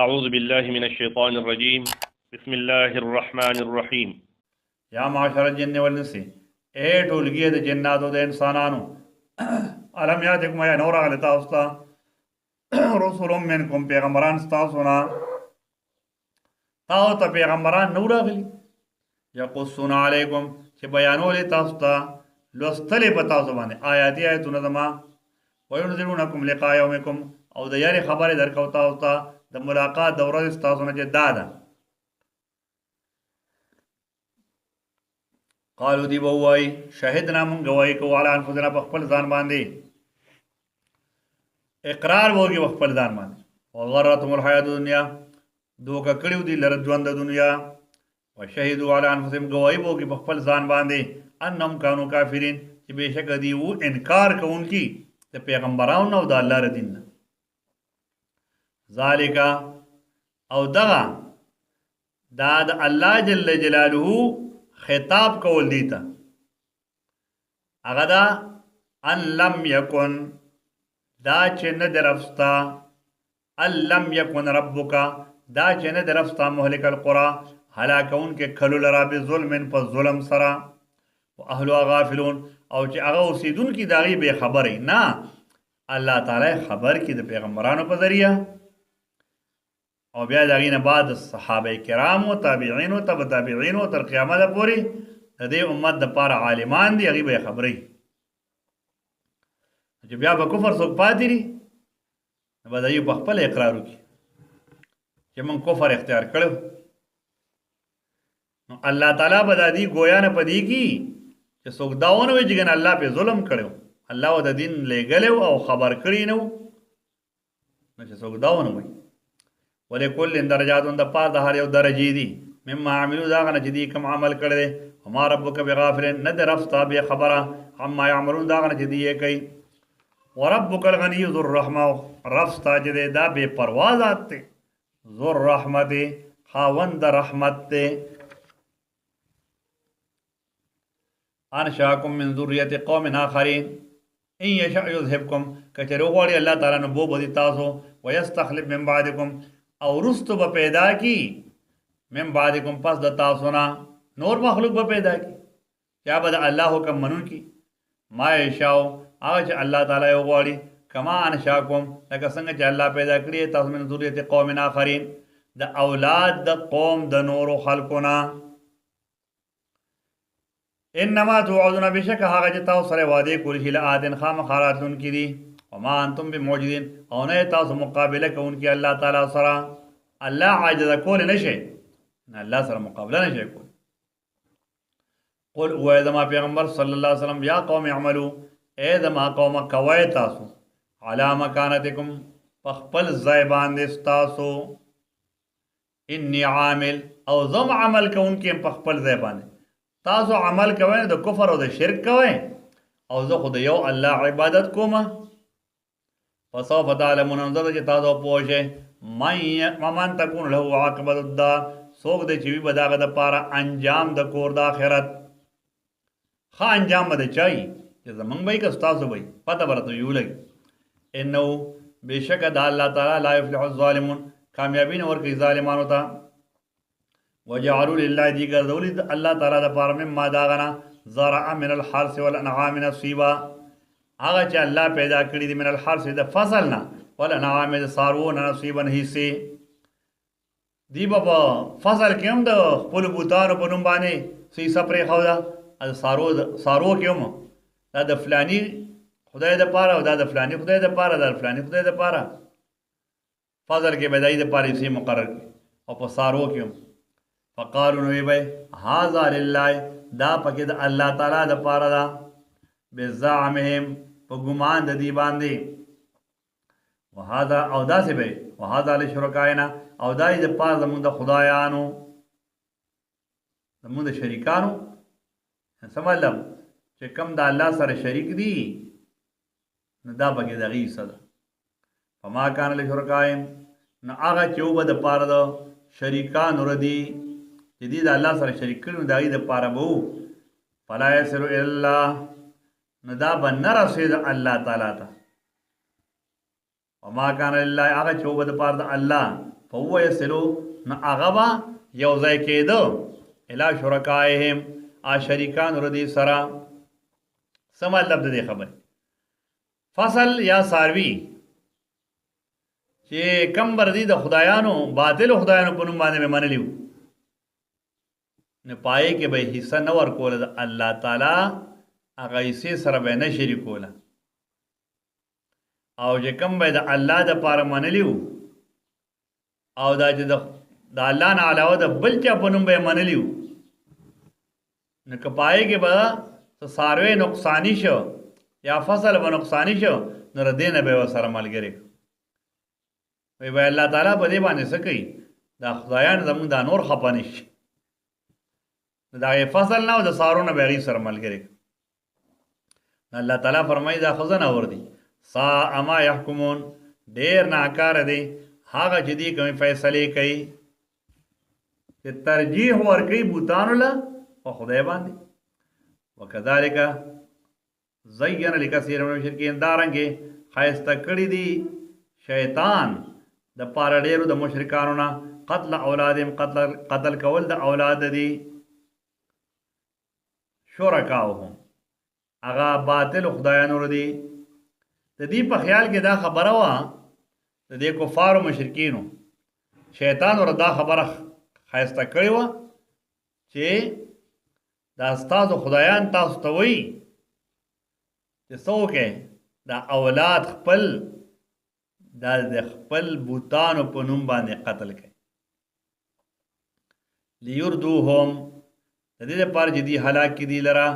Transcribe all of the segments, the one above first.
أعوذ بالله من الشيطان الرجيم بسم الله الرحمن الرحيم या माशर जिन्न वलनसी ए टोलगी द जन्नातो द इंसानानो अलम यातिकुम या नूरा गलता उस्ता रसूलुम मिनकुम पैगंबरान स्तासुना ताओ त पैगंबरान नूरा गली यकुस्सुना अलैकुम कि बयानोले तास्ता लस्तले बताओ जबाने आयाती आयतुन दमा वयुनदिरुनकुम लिका यौमिकुम औ द यारी खबर दरकौता उस्ता द मुलाकात दौरा स्तासुना जे दादा قالو دی بوای شهدنا من گواہی کو علی انفسنا په خپل ځان باندې اقرار وږي په خپل ځان باندې وغرتهم الحیات الدنیا دوکه کړیو دی لره ژوند د دنیا وشهدوا علی انفسهم گواہی وږي په خپل ځان باندې انهم كانوا کافرین چې بهشکه دی وو انکار کوونکی د پیغمبرانو او د الله ر دین ذالک او دغه دا د الله جل جلاله خطاب کول دیتا هغه دا ان لم یکن دا چې نه درفستا ان لم یکن ربک دا چې نه درفستا مهلک القرى هلاکون کې کلو لرا به ظلم په ظلم سره او اهلها غافلون او چې هغه اوسیدون کې داغي به خبرې نه الله تعالی خبر کې د پیغمبرانو په ذریعہ او بیا داغې نه بعد صحابه کرامو تابعینو تبع تابعینو تر قیامت پورې د دې امت د پاره عالمان دي هغې به یې خبرې چې بیا به کفر څوک پاتې دي نو به د په خپل اقرار وکړي چې موږ کفر اختیار کړو نو الله تعالی به دا دي ګویا نه په دې کي چې څوک دا ونه وایي چې ګنې الله پې ظلم کړی الله د دین لېږلی او خبر کړي نه نو چې څوک دا ونه وایي ولکل درجات د پاره د هر یو درجې دي مما عملو دا غنه چې دي کوم عمل کړي وما ربک بغافل نه در رفتا به خبره عما يعملون دا غنه چې دي کوي وربک الغنی ذو الرحمه رفتا چې دا به پروا ذات ته ذو الرحمت خاوند رحمت ته انشاکم من ذریه قوم آخرین ان یشاء یذهبکم کچرو غوړي الله تعالی نو بو بدی تاسو ويستخلف من بعدکم او رستو به پیدا کی من بعدکم پس د تاسو نه نور مخلوق به پیدا کی یا به الله حکم منون کی ما یشاء هغه چې الله تعالی غواړي کما انشاکم لکه څنګه چې الله پیدا کړی تاسو من ذریه قوم آخرین د اولاد د قوم د نورو خلقونه انما توعدون بشک هغه چې تاسو سره وعده کول شي لآدن خامخاراتون کی دي وما انتم بموجدين او نه تاسو مقابله کوونکی الله تعالی سره الله عاجز کول نشي نه الله سره مقابله نشي کول قل او ادم پیغمبر صلی الله علیه وسلم یا قوم اعملوا ادم قوم کوي تاسو علی مکانتکم فخپل ځای باندې تاسو انی عامل او زم عمل کوونکی فخپل ځای باندې تاسو عمل کوئ د کفر او د شرک کوئ او زه خو د یو الله عبادت کوم فسوف تعلمون ان چې تاسو پوه شئ من تكون له عاقبت الدار څوک دی چې وي به د هغه دپاره انجام د کور د آخرت ښه انجام به د چا وي چې زمونږ به وي که ستاسو به وي پته به راته یو لګي انه بېشکه د الله تعالی لا یفلح الظالمون کامیابي نه ورکوي ظالمانو ته وجعلوا لله دی ګرځولي د الله تعالی دپاره مما د هغه نه زرع من الحرث والانعام نصیبا هغه چې الله پیدا کړي دي من الحرث د فصل نه والانعام د څاروو نه نصیبا حصې دی به په فصل کې هم د خپلو بوتانو په نوم باندې څه حصه پرېښوده څاروو کې هم دا د فلاني خدای دپاره او دا د فلاني خدای دپاره دا د فلاني خدای دپاره فصل کې به د هغې دپاره حصې مقرر کړي او په څاروو کې هم فقالو نو وی هذا لله دا پکې د الله تعالی د پاره دا بزعمهم په ګمان د دی باندې وهذا او دا سی به وهذا لشرکاینا او دا د پاره زموږ د خدایانو زموږ د شریکانو سمالم چې کم د الله سره شریک دي نو دا پکې دغه صدا فما کان لشرکایم نو هغه چې وب د پاره د شریکان ردی چې دې د الله سره شریک کړي نو د هغې دپاره به وو فلا یصل الی الله نو دا به نه رسېد الله تعالی ته وما کان لله هغه چې وبه دپاره د الله فهو یصلو نو هغه به یو ځای کېده الی شرکائهم شریکان ردی سره. څه مطلب د دې خبرې؟ فصل یا ساروی چې کم بردی د خدایانو باطل خدایانو په نوم باندې منلی وو نه پای کې به حصہ نه ورکول د الله تعالی هغه حصے سره به نه شریکوله او چې کم به د الله د پاره منلی وو او دا چې د الله نه علاوه د بل چا په نوم به منلی وو نه کپای کې به ساروی نقصانی شو یا فصل به نقصانی شو نو ردینه به وسره ملګری وی به الله تعالی په دې باندې څه کوي دا خدایان زموږ د نور خپانش دا فصل نه او د سارونه به غي سره ملګری. الله تعالی فرمایي دا خزانه ور دي سا اما يحكمون ډیر ناکار دي هغه چې دي کوم فیصله کوي چې ترجیح ور کوي بوتانو له او خدای باندې. وکذالک زین لکثیر من المشرکین دارنګي خایسته کړی دي شیطان د پاره ډیرو د مشرکانو نه قتل اولادهم قتل کول د اولاد دي شرکاهم هغه باطل خدایانو ردي. د دې په خیال کې دا خبره وا د دې کفار او مشرکینو شیطان وردا خبره خایسته کړی و چې دا استاد خدایان تاسو ته وایي چې څوک دا اولاد خپل دا د خپل بوتانو په نوم باندې قتل کوي لیردوهم د دې لپاره چې دی هلاک کې دی لره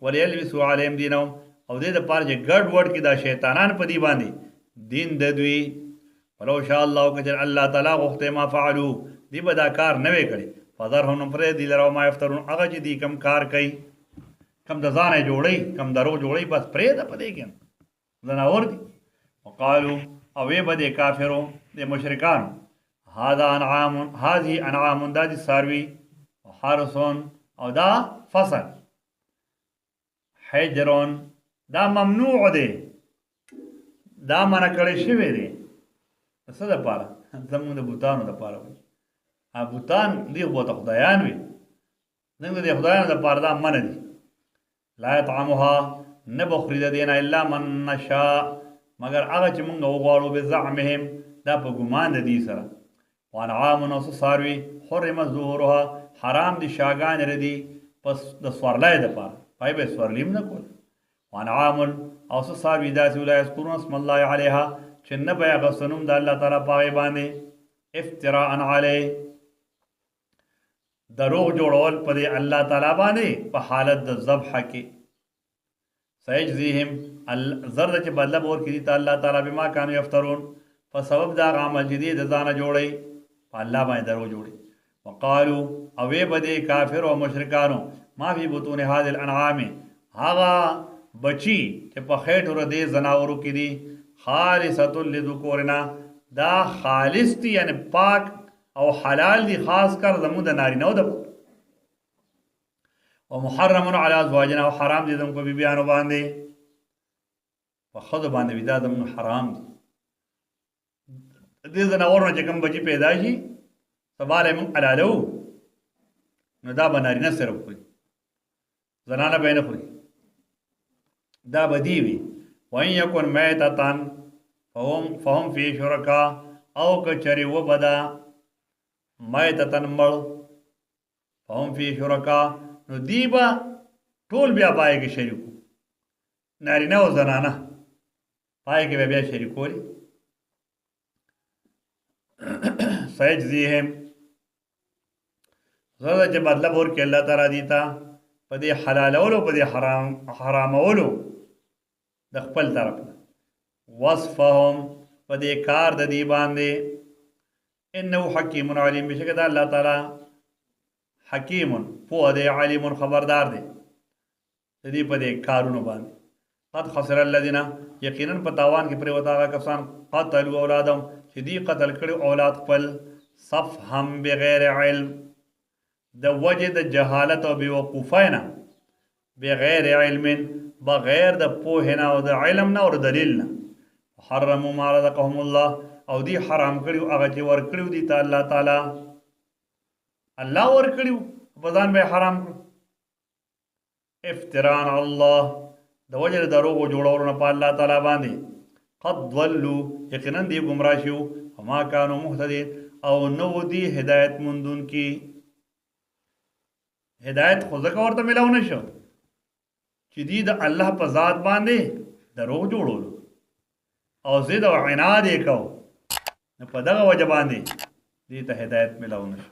وليلبسوا عليهم دینهم او دې لپاره چې ګډ وډ کې دا شیطانان په دی باندې دین د دوی ولو شاء الله کجر الله تعالی غوښته ما فعلوا دی به دا کار نه وې کړی فذرهم پر دی لره ما يفترون هغه چې دی کم کار کوي کم د ځانه جوړي کم درو جوړي بس پرې ده پدې کې زناور دي. وقالو او وی بده کافرو د مشرکان هذا انعام هذه انعام د ساروی وحرسون او دا فصل حجرون دا ممنوع دی دا منع کړی شوی دی څه د پاره زموږ د بوتانو د پاره وي ا بوتان دی خو ته خدایان وي زموږ د خدایانو د پاره دا منع دي لا يطعمها نبخري دینا الا من نشاء مگر هغه چې مونږ وغواړو به زعمهم دا په ګمان د دې سره. وانعام نو ساروي حرم ظهورها حرام دي شاګان ردي پس د سوارلای د پاره پای به سوارلیم نه کول. وانعام او ساروي داسې ولای اسکرون اسم الله عليها چې نه به غسنوم د الله تعالی پای باندې افتراء علی دروغ جوړول پر الله تعالی باندې په حالت د ذبح کې. سيجزيهم الزرد چې بدله ور کړي ته الله تعالی بما كانوا يفترون په سبب دا عمل جديد ځانه جوړي په الله باندې درو جوړي. وقالو او بده کافر او مشرکانو ما فی بطون هذه الانعام هغه بچی چې په خېټ ور دي زناورو کې دي خالصۃ لذکورنا دا خالص دي یعنی پاک او حلال دي خاص کر زموږ د نارینه د ومحرم على ازواجنا وحرام دي زموږ په بیبيانو باندې په خود باندې ودا زموږ حرام دي. دې زناورو چې کوم بچی پیدا شي سواله مون علالو نو دا بنارینه سره خوري زنانه به نه خوري دا بدی وي. وان يكن ميتتان فهم في شركاء او کچری و بدا ميتتن مړ فهم في شركاء نو دیبا ټول بیا پای کې شریکو نارینه او زنانه پای کې بیا شریکوري. سيجزيهم زړه چې مطلب ور کې الله تعالی دیتا په دې حلالولو په دې حرامولو د خپل طرف وصفهم په دې کار د دې باندې انه حکیم علیم بشکره د الله تعالی حکیم په دې علیم خبردار دی د دې په دې کارونو باندې. قد خسر الذين یقینا په تاوان کې پر وتا کسان قتلوا اولادهم چې دې قتل کړي اولاد خپل صفهم بغیر علم د وجه د جهالت او بیوقوفینا بغیر علم بغیر د پوهه نه او د علم نه او دلیل نه. حرموا ما رزقهم الله او دی حرام کړیو هغه چې ور کړیو دي ته الله تعالی الله ور کړیو په ځان به حرام کړو افتراء علی الله د وجه د دروغ جوړولو نه په الله تعالی باندې قد ضلوا یقینا دی گمراه شو وما كانوا مهتدين او نو دی هدایت مندون کی هدایت خو ځکه ورته ملاو نشو چې دی د الله په ذات باندې دروغ جوړولو او زید او عناد یې کو په دغه وجه باندې دې ته هدایت ملاو نشو